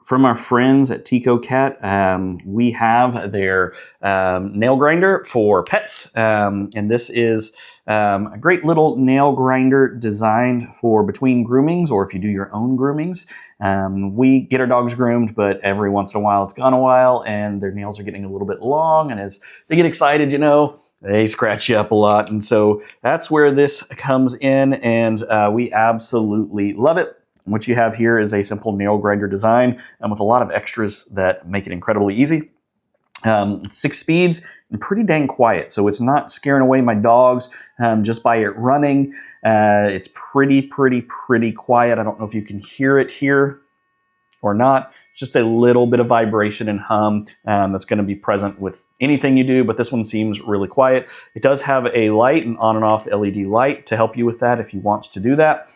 From our friends at TIKOCAT, we have their nail grinder for pets, and this is a great little nail grinder designed for between groomings, or if you do your own groomings. We get our dogs groomed, but every once in a while it's gone a while and their nails are getting a little bit long, and as they get excited, they scratch you up a lot. And so that's where this comes in, and we absolutely love it. What you have here is a simple nail grinder design with a lot of extras that make it incredibly easy. 6 speeds and pretty dang quiet, so it's not scaring away my dogs just by it running. It's pretty quiet. I don't know if you can hear it here or not. It's just a little bit of vibration and hum that's going to be present with anything you do, but this one seems really quiet. It does have a light, an on and off LED light, to help you with that if you want to do that.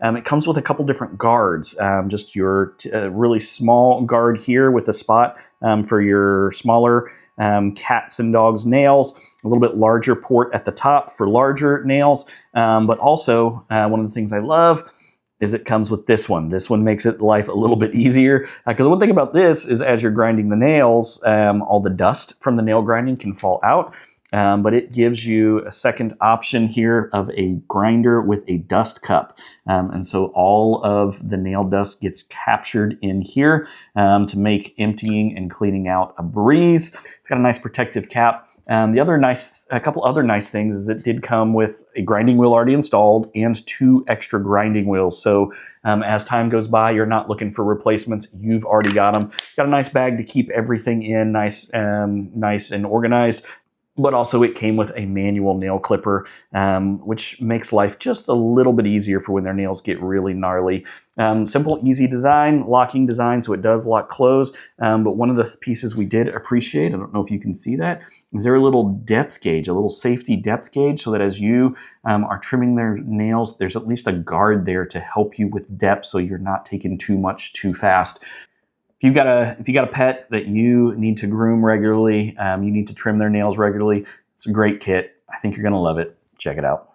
It comes with a couple different guards, just your really small guard here with a spot for your smaller cats and dogs' nails, a little bit larger port at the top for larger nails, but also one of the things I love is it comes with this one. This one makes it life a little bit easier, because one thing about this is as you're grinding the nails, all the dust from the nail grinding can fall out. But it gives you a second option here of a grinder with a dust cup. And so all of the nail dust gets captured in here to make emptying and cleaning out a breeze. It's got a nice protective cap. A couple other nice things is it did come with a grinding wheel already installed and 2 extra grinding wheels. So as time goes by, you're not looking for replacements. You've already got them. Got a nice bag to keep everything in, nice and organized. But also it came with a manual nail clipper, which makes life just a little bit easier for when their nails get really gnarly. Simple, easy design, locking design, so it does lock close. But one of the pieces we did appreciate, I don't know if you can see that, is there a little depth gauge, a little safety depth gauge, so that as you are trimming their nails, there's at least a guard there to help you with depth so you're not taking too much too fast. If you got a pet that you need to groom regularly, you need to trim their nails regularly, it's a great kit. I think you're going to love it. Check it out.